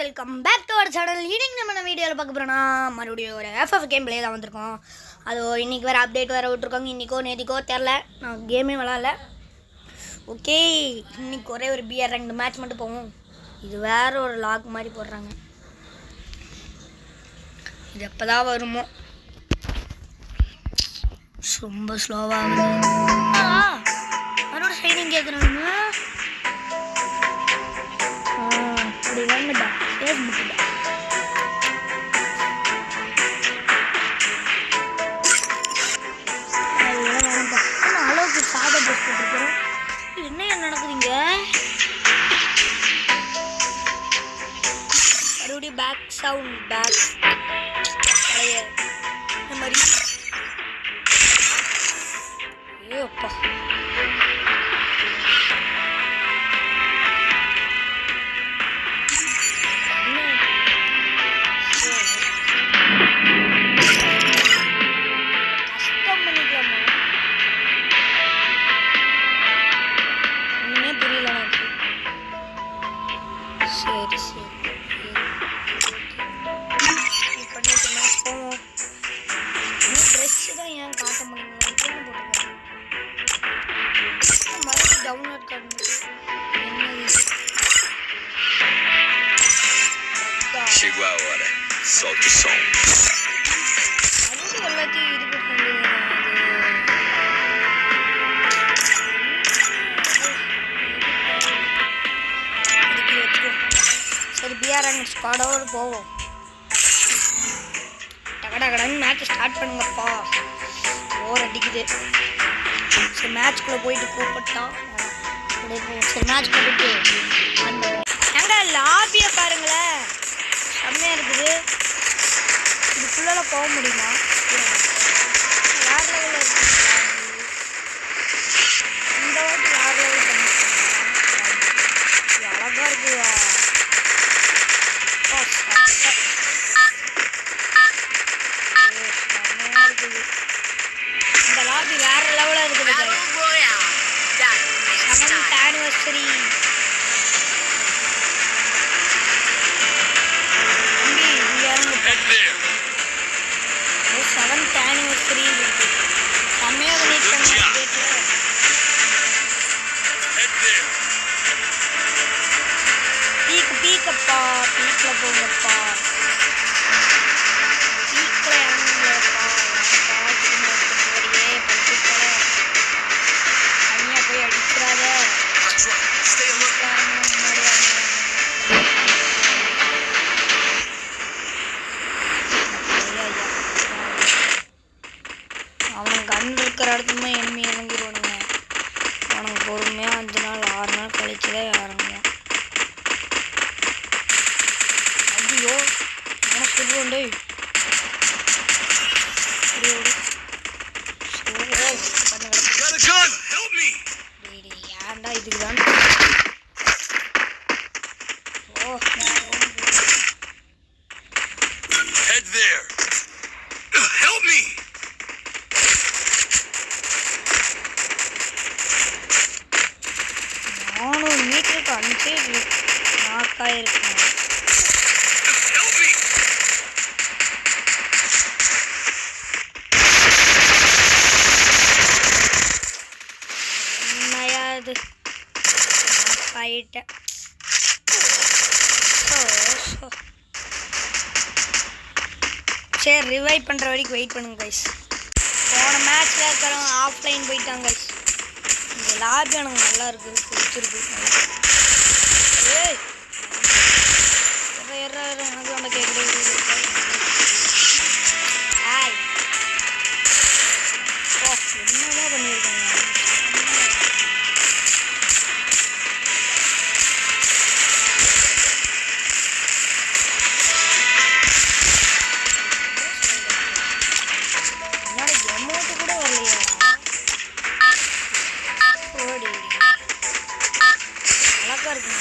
Welcome back to our channel. இன்னைக்கு நம்ம வீடியோவில் பார்க்க போகிறோன்னா மறுபடியும் ஒரு FF கேம் பிளே தான் வந்திருக்கோம். அது இன்றைக்கி வேறு அப்டேட் வேறு விட்ருக்காங்க. இன்றைக்கோ நேற்றுக்கோ தெரில, நான் கேமே விளாட்ல. ஓகே, இன்றைக்கி ஒரே ஒரு BR ரேங்க் மேட்ச் மட்டும் போவோம். இது வேறு ஒரு லாக் மாதிரி போடுறாங்க. இது எப்போ தான் வருமோ, ரொம்ப ஸ்லோவாக அதோட சைனிங் கேட்குறாங்க. அப்படி வாங்கடா ஃபேஸ்புக்கில் அதெல்லாம் வேணாம்ப்பா. ஆனால் அளவுக்கு சாதா ட்ரெஸ் போட்டுருக்குறோம். என்ன நடக்குதுங்க? மறுபடியும் பேக் சவுண்ட் பேக் பழைய இந்த மாதிரி. ஏப்பா சரி சரி பண்ணிட்டு மேட்ச் போவோம். இன்னும் ட்ரெஸ்ஸு தான் ஏன் காட்ட முடியுங்களா? போட்டுருக்காங்க. மறுபடியும் டவுன்லோட் கார்டு என்னது? Chegou a hora. Solta o som. மறுபடியும் எல்லாத்தையும் இது போட்டு சரி BR ரேங்க் ஸ்குவாடோடு போவோம். டகடகடன்னு மேட்ச் ஸ்டார்ட் பண்ணுங்கப்பா, ஓர் அடிக்குது. சரி மேட்ச்குள்ளே போயிட்டு கூப்பிட்டான். சரி மேட்ச்குள்ளே போயிட்டு எங்க லாபியை பாருங்களேன், செம்மையாக இருக்குது. இதுக்குள்ளே போக முடியுமா? வேறு லெவலில் இருக்கு. இந்த வாட்டி வேறு லெவல் பண்ணிருக்காங்க. அழகாக இருக்குதா? இந்த லாபி வேற லெவலில் இருக்குது. 7th anniversary. தம்பி இங்கே இறங்கு. 7th anniversary இருக்கு. செம்மையாக பண்ணியிருக்காங்க டேட்டில். பீக்கப்பா, பீக்கில் போங்கப்பா, பீக்கில் இறங்குங்கப்பா. போறியே பட்டுக்கல, தனியாக போய் அடிக்கிறாத. அவனுக்கு கண் இருக்கிற இடத்துமே எனிமி இறங்கிடுவானுங்க. அவனுக்கு பொறுமையாக 5 நாள் 6 நாள் கழிச்சு தான் இறங்குவான். ஐயோ அவனை சொல்லுவோம். டேய் ஏன்டா இதுக்கு தான் மீட்டருக்கு 5 நாக்காயிருக்கணும். என்னையாது நாக்காயிட்டேன். சரி ரிவைவ் பண்ணுற வரைக்கும் வெயிட் பண்ணுங்க கைஸ். போன மேட்ச்சில் இருக்கிறவங்க ஆஃப்லைன் போயிட்டாங்க கைஸ். இந்த லாபி எனக்கு நல்லா இருக்குது, பிடிச்சிருக்கு. எனக்கு அந்த கேட்குறது ஹாய் என்னதான் பண்ணியிருக்காங்க. என்னோட எமௌண்ட்டு கூட வரலையா? ஓடி அழகா இருக்குங்க.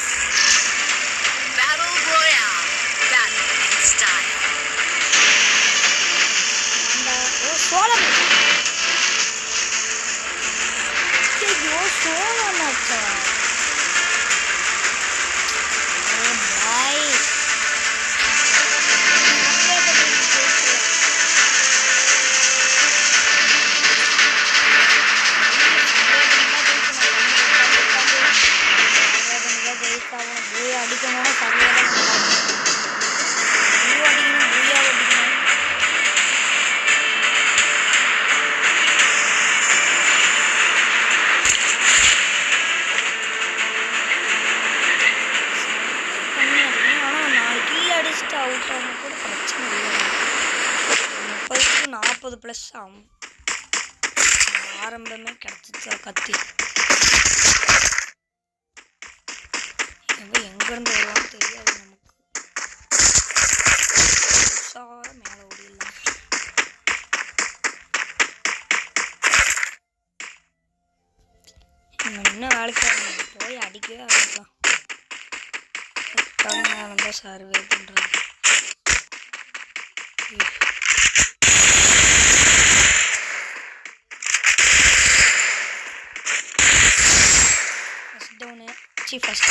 சோளம் சோளம் பூயா அடிக்கணும்னா சரியாக அடிக்கணும், பூயா அடிக்கணும். ஆனால் 4 கில் அடிச்சுட்டு அவுட் ஆகும் கூட பிரச்சனை இல்லை. 30-40+ ஆகும். ஆரம்பமே கிடச்சிச்சா கத்தி. எங்கேருந்து வருவான்னு தெரியாது நமக்கு. மேலே ஓடிடலாம். என்ன வேலைக்கு போய் அடிக்கவே ஆரம்பிக்கலாம். நேரம் தான் சர்வே பண்ணுறது. ஃபர்ஸ்ட்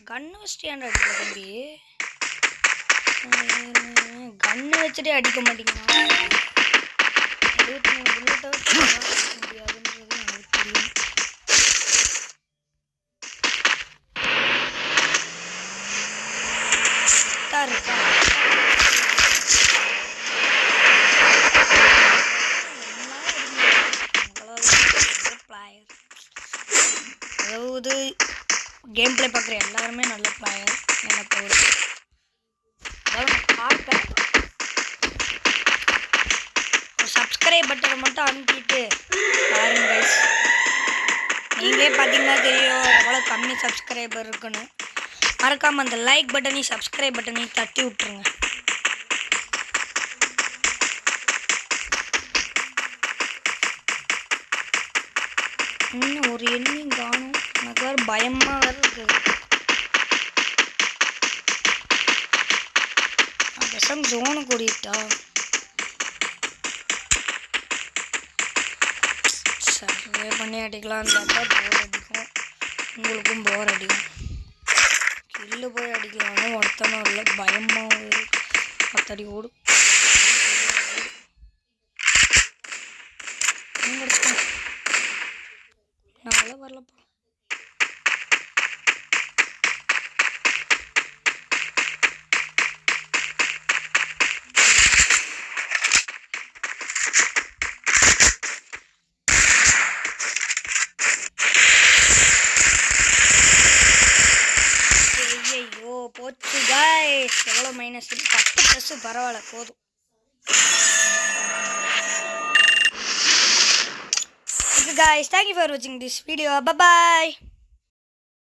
கன்னு வச்சுட்டு ஏன்டா அடிக்கல தம்பி? கன்னு வச்சுட்டே அடிக்க மாட்டேங்கிறான். 23 புல்லட்டை வச்சு அடிக்க முடியாதுன்றது எனக்கு தெரியும். இருக்கா அதாவது கேம் பிளே பார்க்குற எல்லாருமே நல்ல பிளேயர் என்னை பொறுத்து. அதாவது நான் பார்ப்பேன். ஒரு சப்ஸ்கிரைப் பட்டனை மட்டும் அனுப்பிட்டு பாருங்க கைஸ். நீங்களே பார்த்தீங்கன்னா தெரியும் எவ்வளோ கம்மி சப்ஸ்கிரைபர் இருக்குன்னு. மறக்காமல் அந்த லைக் பட்டனையும் சப்ஸ்கிரைப் பட்டனையும் தட்டி விட்ருங்க. இன்னும் ஒரு எண்ணியும் காணும். எனக்கு வேறு பயமாக வேறு இருக்குது. பெசம் ஜோனு கூடிட்டா சர்வே பண்ணி அடிக்கலான்னு பார்த்தா போர் அடிக்கும். உங்களுக்கும் போர் அடிக்கும். கில்லு போய் அடிக்கலாம்னு ஒருத்தனும் இல்லை. பயமாக பத்தடி ஓடும். நாங்களே வரலப்பா. ஐயோ போச்சு गाइस. எவ்வளோ மைனஸ்? 10+ பரவாயில்ல போதும். Okay guys, thank you for watching this video. Bye bye.